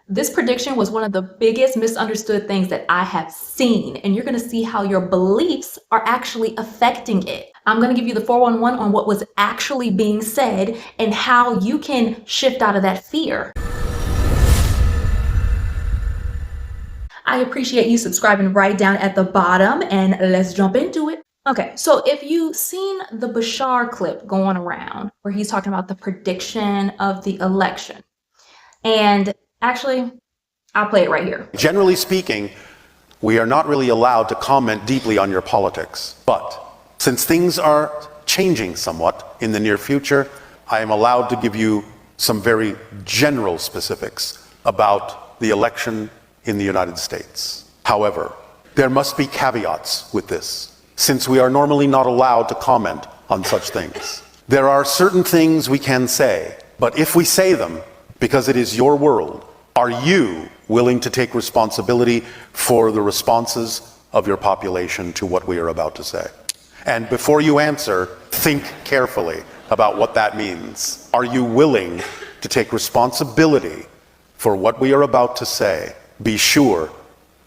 This prediction was one of the biggest misunderstood things that I have seen, and you're going to see how your beliefs are actually affecting it. I'm going to give you the 411 on what was actually being said and how you can shift out of that fear. I appreciate you subscribing right down at the bottom, and let's jump into it. Okay, so if you've seen the Bashar clip going around where he's talking about the prediction of the election, and actually, I'll play it right here. Generally speaking, we are not really allowed to comment deeply on your politics. But since things are changing somewhat in the near future, I am allowed to give you some very general specifics about the election in the United States. However, there must be caveats with this, since we are normally not allowed to comment on such things. There are certain things we can say, but if we say them, because it is your world, are you willing to take responsibility for the responses of your population to what we are about to say? And before you answer, think carefully about what that means. Are you willing to take responsibility for what we are about to say? Be sure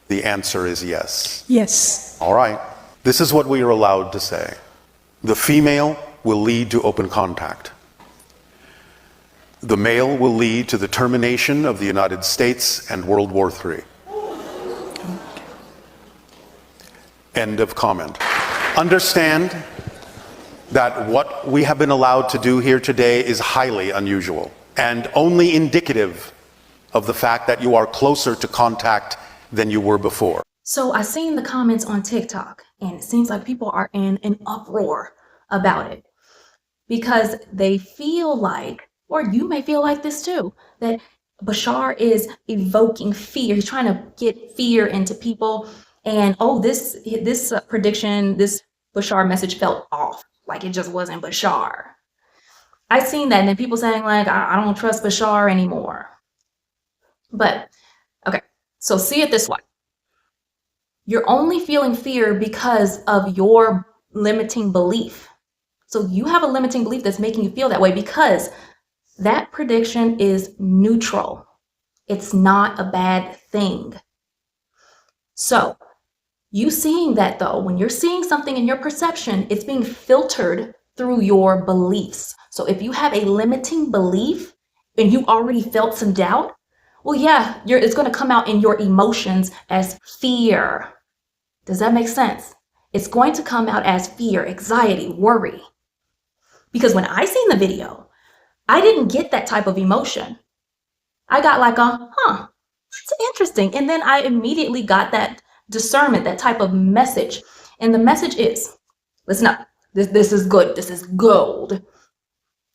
the answer is yes. Yes. All right. This is what we are allowed to say. The female will lead to open contact. The male will lead to the termination of the United States and World War III. End of comment. Understand that what we have been allowed to do here today is highly unusual and only indicative of the fact that you are closer to contact than you were before. So I seen the comments on TikTok, and it seems like people are in an uproar about it because they feel like, or you may feel like this too, that Bashar is evoking fear. He's trying to get fear into people. And oh, this prediction, this Bashar message felt off. Like it just wasn't Bashar. I seen that, and then people saying like, I don't trust Bashar anymore. But okay, so see it this way. You're only feeling fear because of your limiting belief. So you have a limiting belief that's making you feel that way because that prediction is neutral. It's not a bad thing. So you seeing that though, when you're seeing something in your perception, it's being filtered through your beliefs. So if you have a limiting belief and you already felt some doubt, well, yeah, it's going to come out in your emotions as fear. Does that make sense? It's going to come out as fear, anxiety, worry. Because when I seen the video, I didn't get that type of emotion. I got like that's interesting. And then I immediately got that discernment, that type of message. And the message is, listen up, this is good, this is gold.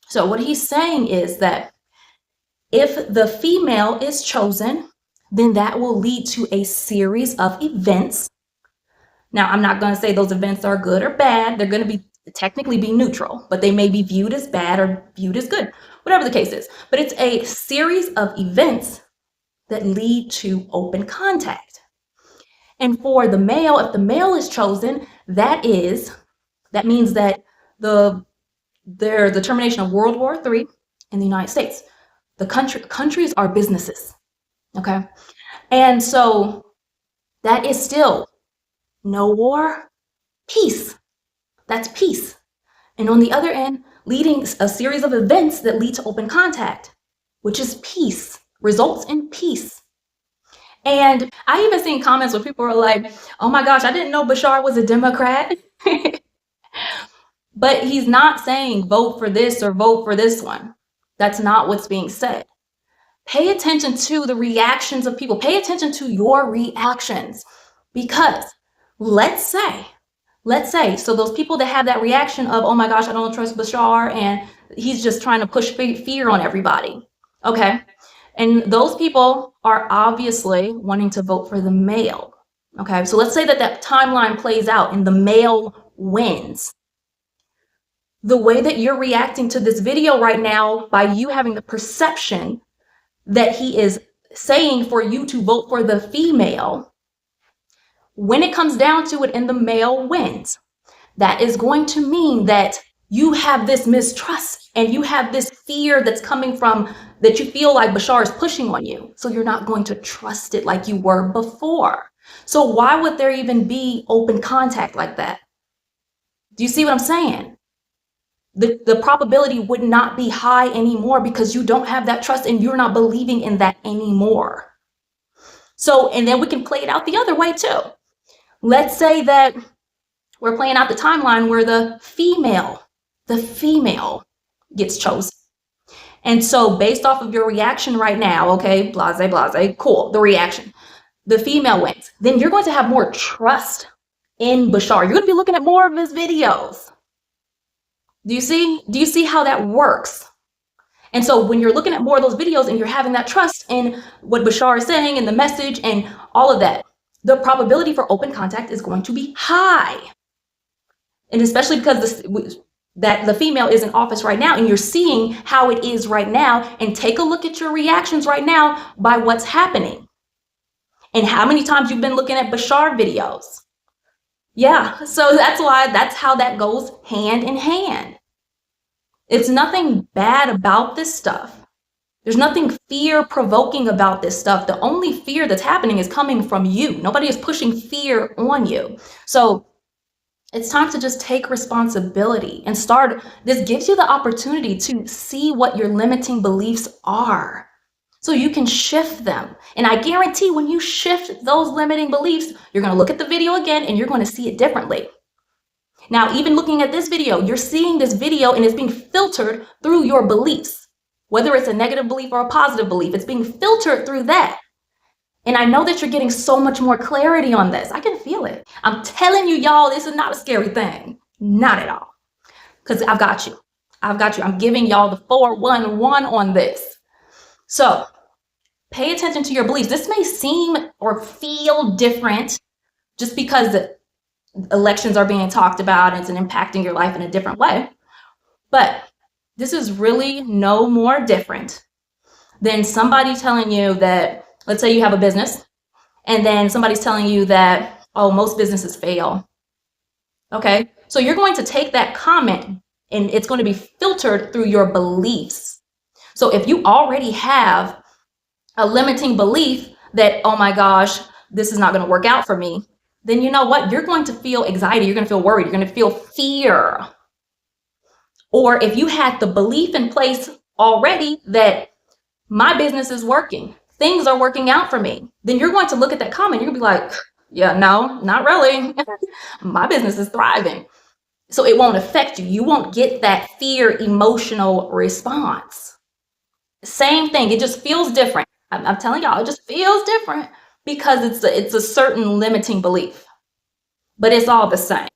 So what he's saying is that if the female is chosen, then that will lead to a series of events. Now, I'm not going to say those events are good or bad. They're going to be technically be neutral, but they may be viewed as bad or viewed as good, whatever the case is. But it's a series of events that lead to open contact. And for the male, if the male is chosen, that means that the termination of World War III in the United States. The countries are businesses, okay? And so that is still no war, peace. That's peace. And on the other end, leading a series of events that lead to open contact, which is peace, results in peace. And I even seen comments where people are like, oh my gosh, I didn't know Bashar was a Democrat. But he's not saying vote for this or vote for this one. That's not what's being said. Pay attention to the reactions of people. Pay attention to your reactions. Because let's say, so those people that have that reaction of, oh my gosh, I don't trust Bashar, and he's just trying to push fear on everybody. Okay. And those people are obviously wanting to vote for the male. Okay. So let's say that timeline plays out and the male wins. The way that you're reacting to this video right now, by you having the perception that he is saying for you to vote for the female, when it comes down to it and the male wins, that is going to mean that you have this mistrust and you have this fear that's coming from that you feel like Bashar is pushing on you. So you're not going to trust it like you were before. So why would there even be open contact like that? Do you see what I'm saying? The probability would not be high anymore because you don't have that trust and you're not believing in that anymore. So, and then we can play it out the other way too. Let's say that we're playing out the timeline where the female gets chosen. And so based off of your reaction right now, okay, blase, cool, the reaction, the female wins. Then you're going to have more trust in Bashar. You're going to be looking at more of his videos. Do you see how that works? And so when you're looking at more of those videos and you're having that trust in what Bashar is saying and the message and all of that, the probability for open contact is going to be high. And especially because that the female is in office right now and you're seeing how it is right now, and take a look at your reactions right now by what's happening. And how many times you've been looking at Bashar videos. Yeah, so that's how that goes hand in hand. It's nothing bad about this stuff. There's nothing fear-provoking about this stuff. The only fear that's happening is coming from you. Nobody is pushing fear on you. So it's time to just take responsibility and start. This gives you the opportunity to see what your limiting beliefs are so you can shift them. And I guarantee when you shift those limiting beliefs, you're going to look at the video again and you're going to see it differently. Now, even looking at this video, you're seeing this video and it's being filtered through your beliefs. Whether it's a negative belief or a positive belief, it's being filtered through that. And I know that you're getting so much more clarity on this. I can feel it. I'm telling you, y'all, this is not a scary thing. Not at all. Because I've got you. I'm giving y'all the 411 on this. So pay attention to your beliefs. This may seem or feel different just because the elections are being talked about and it's impacting your life in a different way. But this is really no more different than somebody telling you that, let's say you have a business, and then somebody's telling you that, oh, most businesses fail. Okay, so you're going to take that comment and it's going to be filtered through your beliefs. So if you already have a limiting belief that, oh my gosh, this is not going to work out for me, then you know what? You're going to feel anxiety. You're going to feel worried. You're going to feel fear. Or if you had the belief in place already that my business is working, things are working out for me, then you're going to look at that comment. You're going to be like, yeah, no, not really. My business is thriving. So it won't affect you. You won't get that fear emotional response. Same thing. It just feels different. I'm telling y'all, it just feels different because it's a certain limiting belief, but it's all the same.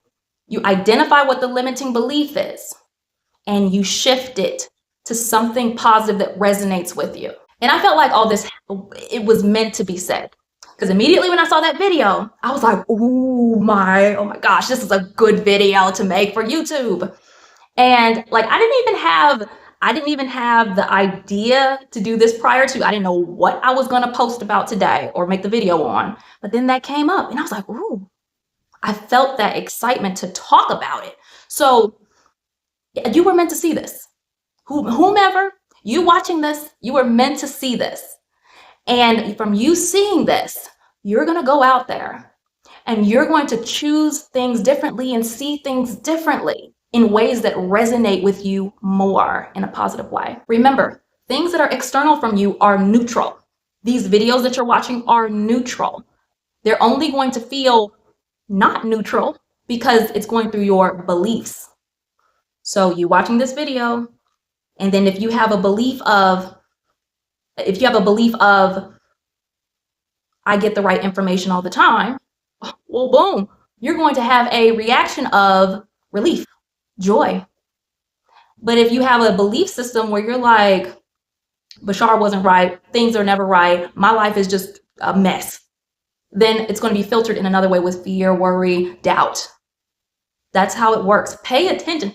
You identify what the limiting belief is and you shift it to something positive that resonates with you. And I felt like all this, it was meant to be said. Because immediately when I saw that video, I was like, oh my gosh, this is a good video to make for YouTube. And like, I didn't even have the idea to do this prior to. I didn't know what I was going to post about today or make the video on. But then that came up and I was like, ooh, I felt that excitement to talk about it. So you were meant to see this. Whomever, you watching this, you were meant to see this. And from you seeing this, you're going to go out there and you're going to choose things differently and see things differently in ways that resonate with you more in a positive way. Remember, things that are external from you are neutral. These videos that you're watching are neutral. They're only going to feel not neutral because it's going through your beliefs. So you watching this video, and then if you have a belief of, I get the right information all the time, well, boom, you're going to have a reaction of relief, joy. But if you have a belief system where you're like, Bashar wasn't right, things are never right, my life is just a mess, then it's going to be filtered in another way with fear, worry, doubt. That's how it works. Pay attention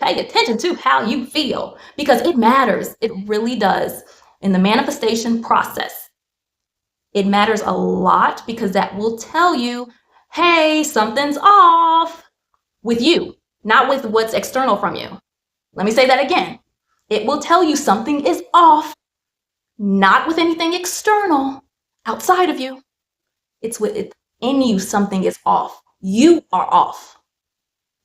to how you feel because it matters. It really does. In the manifestation process, it matters a lot because that will tell you, hey, something's off with you, not with what's external from you. Let me say that again. It will tell you something is off, not with anything external outside of you. It's within you, something is off. You are off,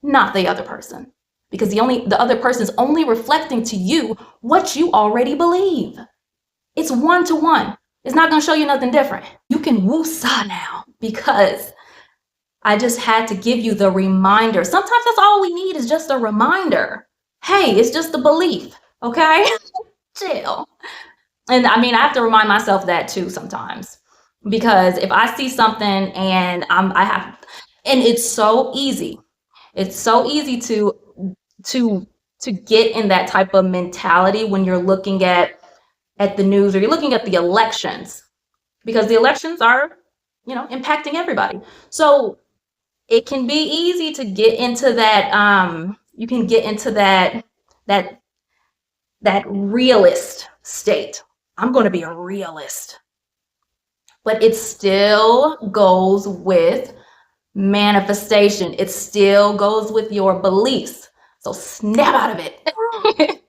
not the other person. Because the other person's only reflecting to you what you already believe. It's one to one. It's not going to show you nothing different. You can woo-saw now because I just had to give you the reminder. Sometimes that's all we need is just a reminder. Hey, it's just a belief, okay? Chill. And I mean, I have to remind myself that too sometimes. Because if I see something and and it's so easy. It's so easy to get in that type of mentality when you're looking at the news or you're looking at the elections, because the elections are, impacting everybody. So it can be easy to get into that. You can get into that realist state. I'm going to be a realist, but it still goes with manifestation. It still goes with your beliefs. So snap out of it.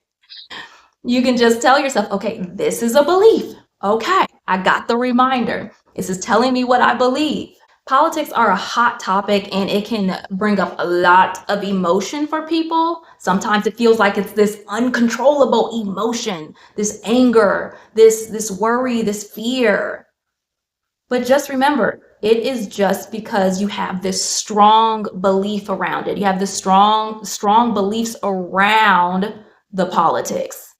You can just tell yourself, okay, this is a belief. Okay, I got the reminder. This is telling me what I believe. Politics are a hot topic and it can bring up a lot of emotion for people. Sometimes it feels like it's this uncontrollable emotion, this anger, this worry, this fear. But just remember, it is just because you have this strong belief around it. You have this strong beliefs around the politics.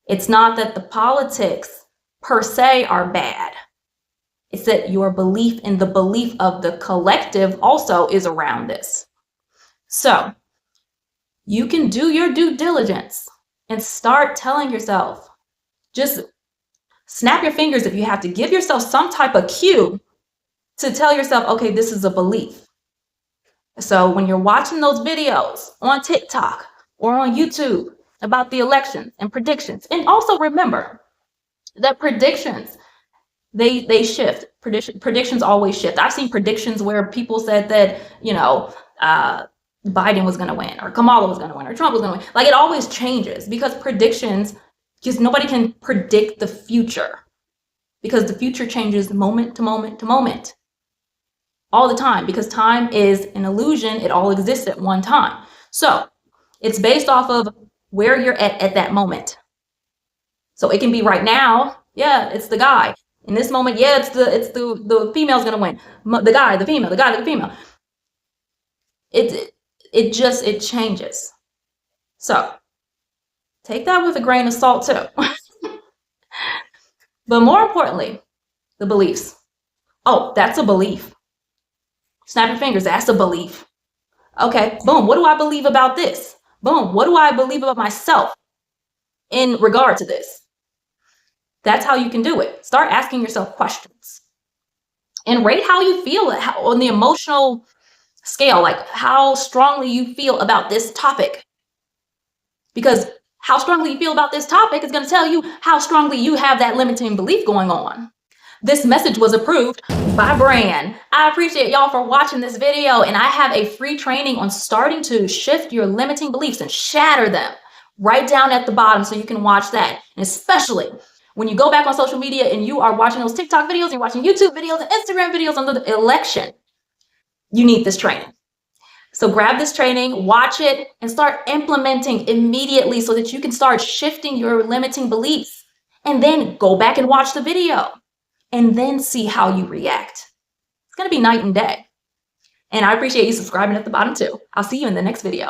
It's not that the politics per se are bad. It's that your belief in the belief of the collective also is around this. So you can do your due diligence and start telling yourself, just snap your fingers if you have to, give yourself some type of cue to tell yourself, okay, this is a belief. So when you're watching those videos on TikTok or on YouTube about the elections and predictions, and also remember that predictions, they shift. Predictions always shift. I've seen predictions where people said that, Biden was going to win, or Kamala was going to win, or Trump was going to win. Like, it always changes because predictions, just nobody can predict the future, because the future changes moment to moment to moment all the time, because time is an illusion. It all exists at one time. So it's based off of where you're at that moment. So it can be right now, yeah, it's the guy. In this moment, yeah, it's the female's gonna win. The guy, the female, the guy, the female. It changes. So take that with a grain of salt too. But more importantly, the beliefs. Oh, that's a belief. Snap your fingers, that's a belief. Okay, boom, what do I believe about this? Boom, what do I believe about myself in regard to this? That's how you can do it. Start asking yourself questions and rate how you feel on the emotional scale, like how strongly you feel about this topic. Because how strongly you feel about this topic is going to tell you how strongly you have that limiting belief going on. This message was approved by Bran. I appreciate y'all for watching this video, and I have a free training on starting to shift your limiting beliefs and shatter them right down at the bottom, so you can watch that. And especially when you go back on social media and you are watching those TikTok videos, you're watching YouTube videos and Instagram videos on the election, you need this training. So grab this training, watch it, and start implementing immediately so that you can start shifting your limiting beliefs. And then go back and watch the video and then see how you react. It's going to be night and day. And I appreciate you subscribing at the bottom too. I'll see you in the next video.